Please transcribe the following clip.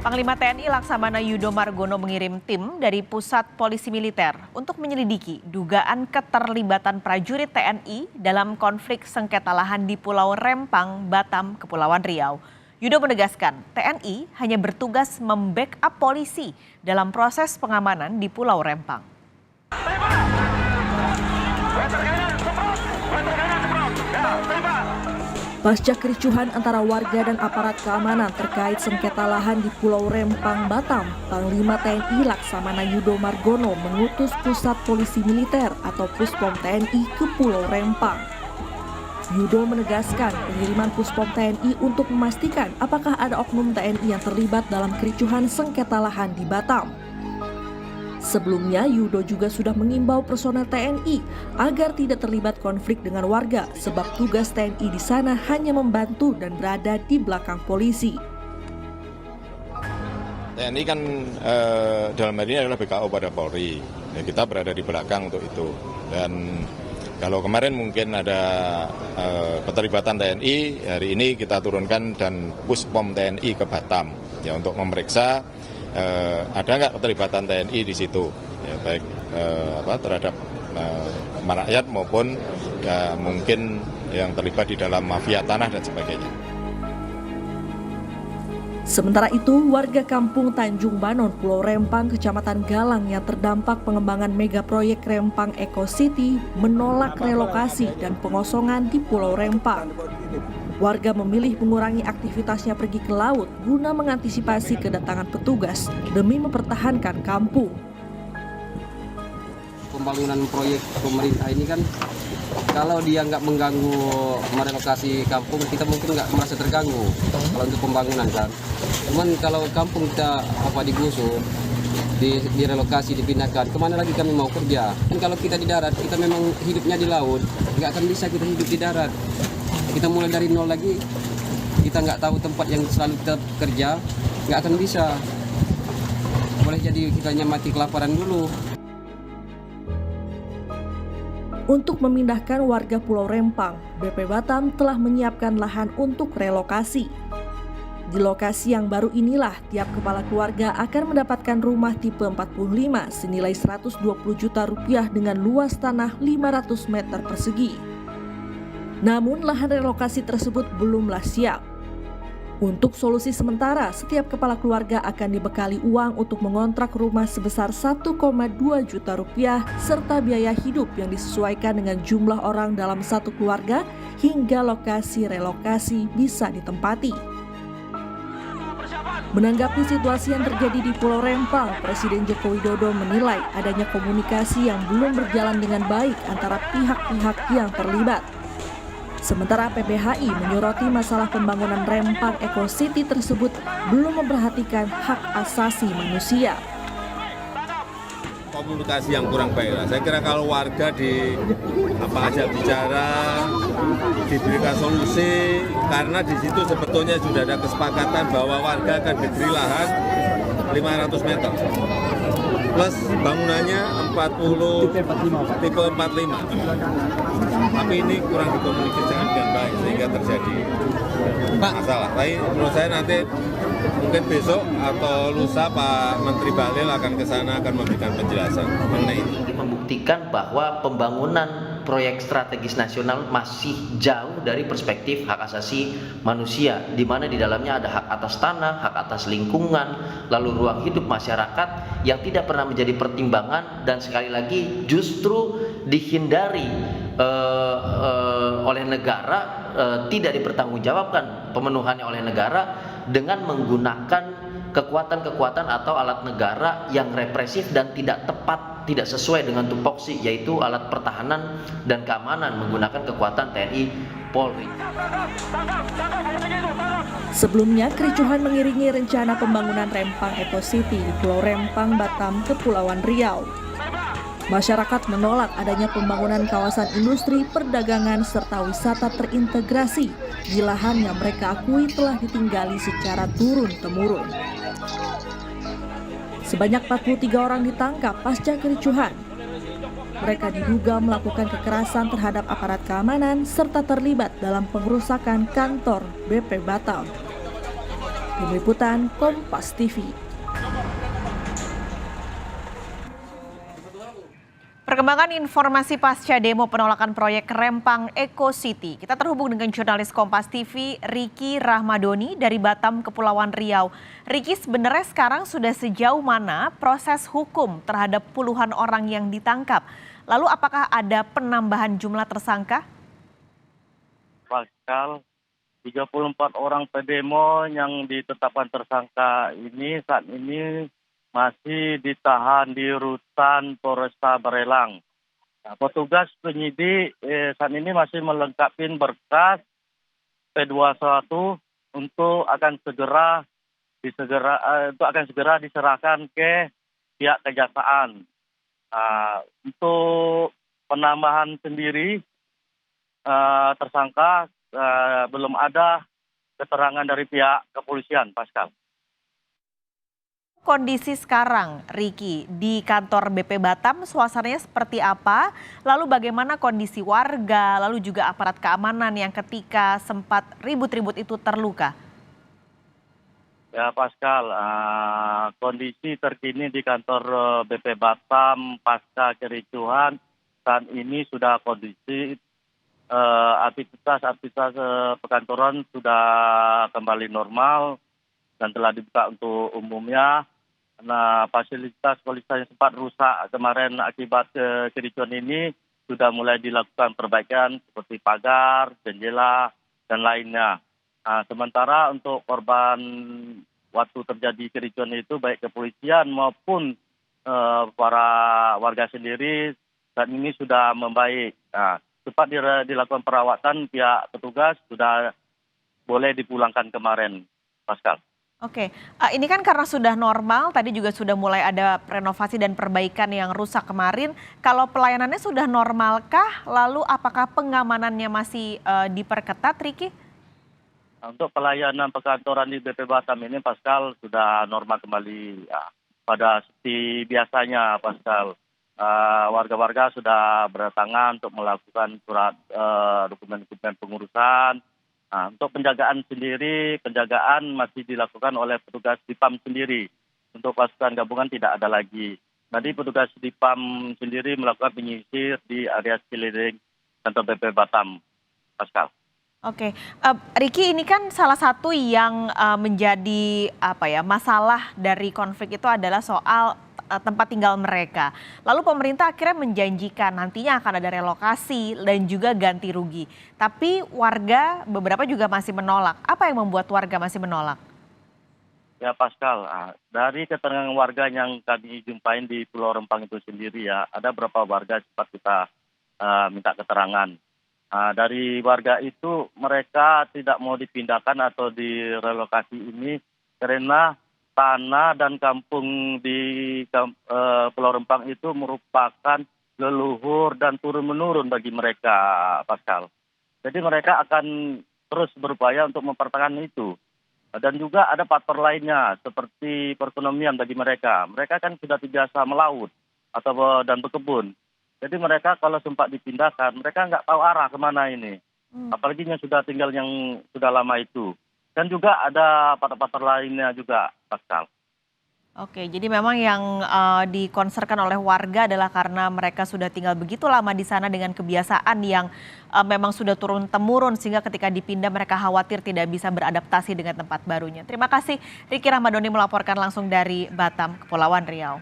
Panglima TNI Laksamana Yudo Margono mengirim tim dari Pusat Polisi Militer untuk menyelidiki dugaan keterlibatan prajurit TNI dalam konflik sengketa lahan di Pulau Rempang, Batam, Kepulauan Riau. Yudo menegaskan TNI hanya bertugas membackup polisi dalam proses pengamanan di Pulau Rempang. Pasca kericuhan antara warga dan aparat keamanan terkait sengketa lahan di Pulau Rempang, Batam, Panglima TNI Laksamana Yudo Margono mengutus Pusat Polisi Militer atau Puspom TNI ke Pulau Rempang. Yudo menegaskan pengiriman Puspom TNI untuk memastikan apakah ada oknum TNI yang terlibat dalam kericuhan sengketa lahan di Batam. Sebelumnya, Yudo juga sudah mengimbau personel TNI agar tidak terlibat konflik dengan warga sebab tugas TNI di sana hanya membantu dan berada di belakang polisi. TNI kan dalam hal ini adalah BKO pada Polri. Ya, kita berada di belakang untuk itu. Dan kalau kemarin mungkin ada keterlibatan TNI, hari ini kita turunkan dan Puspom TNI ke Batam ya untuk memeriksa ada nggak keterlibatan TNI di situ, ya, baik terhadap rakyat maupun ya, mungkin yang terlibat di dalam mafia tanah dan sebagainya. Sementara itu, warga kampung Tanjung Banon, Pulau Rempang, Kecamatan Galang yang terdampak pengembangan mega proyek Rempang Eco City menolak relokasi dan pengosongan di Pulau Rempang. Warga memilih mengurangi aktivitasnya pergi ke laut guna mengantisipasi kedatangan petugas demi mempertahankan kampung. Pembangunan proyek pemerintah ini kan kalau dia nggak mengganggu merelokasi kampung, kita mungkin nggak merasa terganggu kalau untuk pembangunan kan. Cuman kalau kampung kita digusur, direlokasi, dipindahkan, kemana lagi kami mau kerja? Dan kalau kita di darat, kita memang hidupnya di laut, nggak akan bisa kita hidup di darat. Kita mulai dari nol lagi, kita nggak tahu tempat yang selalu kita kerja, nggak akan bisa. Boleh jadi kita mati kelaparan dulu. Untuk memindahkan warga Pulau Rempang, BP Batam telah menyiapkan lahan untuk relokasi. Di lokasi yang baru inilah, tiap kepala keluarga akan mendapatkan rumah tipe 45 senilai 120 juta rupiah dengan luas tanah 500 meter persegi. Namun lahan relokasi tersebut belumlah siap. Untuk solusi sementara, setiap kepala keluarga akan dibekali uang untuk mengontrak rumah sebesar 1,2 juta rupiah serta biaya hidup yang disesuaikan dengan jumlah orang dalam satu keluarga hingga lokasi relokasi bisa ditempati. Menanggapi situasi yang terjadi di Pulau Rempang, Presiden Joko Widodo menilai adanya komunikasi yang belum berjalan dengan baik antara pihak-pihak yang terlibat. Sementara PPHI menyoroti masalah pembangunan Rempang Eco City tersebut belum memperhatikan hak asasi manusia. Komunikasi yang kurang baik. Saya kira kalau warga ajak bicara, diberikan solusi, karena di situ sebetulnya sudah ada kesepakatan bahwa warga akan diberi lahan 500 meter. Plus bangunannya 40 tipe 45. Tapi ini kurang dikomunikasikan dengan baik sehingga terjadi masalah. Tapi menurut saya nanti mungkin besok atau lusa Pak Menteri Bahlil akan ke sana akan memberikan penjelasan mengenai itu. Membuktikan bahwa pembangunan proyek strategis nasional masih jauh dari perspektif hak asasi manusia, di mana di dalamnya ada hak atas tanah, hak atas lingkungan, lalu ruang hidup masyarakat yang tidak pernah menjadi pertimbangan dan sekali lagi justru dihindari oleh negara, tidak dipertanggungjawabkan pemenuhannya oleh negara dengan menggunakan kekuatan-kekuatan atau alat negara yang represif dan tidak tepat, tidak sesuai dengan tupoksi, yaitu alat pertahanan dan keamanan menggunakan kekuatan TNI Polri. Sebelumnya, kericuhan mengiringi rencana pembangunan Rempang Eco City di Pulau Rempang, Batam, Kepulauan Riau. Masyarakat menolak adanya pembangunan kawasan industri, perdagangan, serta wisata terintegrasi di lahan yang mereka akui telah ditinggali secara turun-temurun. Sebanyak 43 orang ditangkap pasca kericuhan. Mereka diduga melakukan kekerasan terhadap aparat keamanan serta terlibat dalam pengerusakan kantor BP Batam. Tim Liputan Kompas TV. Perkembangan informasi pasca demo penolakan proyek Rempang Eco City. Kita terhubung dengan jurnalis Kompas TV, Riki Rahmadoni dari Batam, Kepulauan Riau. Riki, sebenarnya sekarang sudah sejauh mana proses hukum terhadap puluhan orang yang ditangkap? Lalu apakah ada penambahan jumlah tersangka? Pascal, 34 orang pendemo yang ditetapkan tersangka ini saat ini masih ditahan di rutan Polresta Barelang. Nah, petugas penyidik saat ini masih melengkapi berkas P21 untuk akan segera diserahkan ke pihak kejaksaan. Untuk penambahan sendiri tersangka belum ada keterangan dari pihak kepolisian, Pascal. Kondisi sekarang, Riki, di kantor BP Batam suasananya seperti apa? Lalu bagaimana kondisi warga, lalu juga aparat keamanan yang ketika sempat ribut-ribut itu terluka? Ya Pascal, kondisi terkini di kantor BP Batam pasca kericuhan saat ini sudah kondisi aktivitas perkantoran sudah kembali normal dan telah dibuka untuk umumnya. Nah, fasilitas yang sempat rusak kemarin akibat kericuhan ini sudah mulai dilakukan perbaikan seperti pagar, jendela, dan lainnya. Nah, sementara untuk korban waktu terjadi kericuhan itu baik kepolisian maupun para warga sendiri saat ini sudah membaik. Nah, cepat dilakukan perawatan, pihak petugas sudah boleh dipulangkan kemarin, Pascal. Oke, ini kan karena sudah normal, tadi juga sudah mulai ada renovasi dan perbaikan yang rusak kemarin. Kalau pelayanannya sudah normalkah? Lalu apakah pengamanannya masih diperketat, Riki? Untuk pelayanan perkantoran di BP Batam ini, Pascal, sudah normal kembali ya, pada seperti biasanya, Pascal. Warga-warga sudah berdatangan untuk melakukan surat dokumen-dokumen pengurusan. Nah, untuk penjagaan sendiri, penjagaan masih dilakukan oleh petugas Dipam sendiri. Untuk pasukan gabungan tidak ada lagi. Tadi petugas Dipam sendiri melakukan penyisir di area sekeliling kantor BP Batam, Pascal. Oke, Riki, ini kan salah satu yang menjadi masalah dari konflik itu adalah soal tempat tinggal mereka. Lalu pemerintah akhirnya menjanjikan nantinya akan ada relokasi dan juga ganti rugi. Tapi warga beberapa juga masih menolak. Apa yang membuat warga masih menolak? Ya Pascal, dari keterangan warga yang kami jumpain di Pulau Rempang itu sendiri ya, ada beberapa warga sempat kita minta keterangan. Dari warga itu mereka tidak mau dipindahkan atau direlokasi ini karena tanah dan kampung di Pulau Rempang itu merupakan leluhur dan turun-menurun bagi mereka, Pascal. Jadi mereka akan terus berupaya untuk mempertahankan itu. Dan juga ada faktor lainnya seperti perekonomian bagi mereka. Mereka kan sudah terbiasa melaut dan berkebun. Jadi mereka kalau sempat dipindahkan, mereka nggak tahu arah kemana ini. Apalagi yang sudah tinggal yang sudah lama itu. Dan juga ada faktor lainnya juga, Pascal. Oke, jadi memang yang dikonserkan oleh warga adalah karena mereka sudah tinggal begitu lama di sana dengan kebiasaan yang memang sudah turun-temurun sehingga ketika dipindah mereka khawatir tidak bisa beradaptasi dengan tempat barunya. Terima kasih Riki Rahmadoni melaporkan langsung dari Batam, Kepulauan Riau.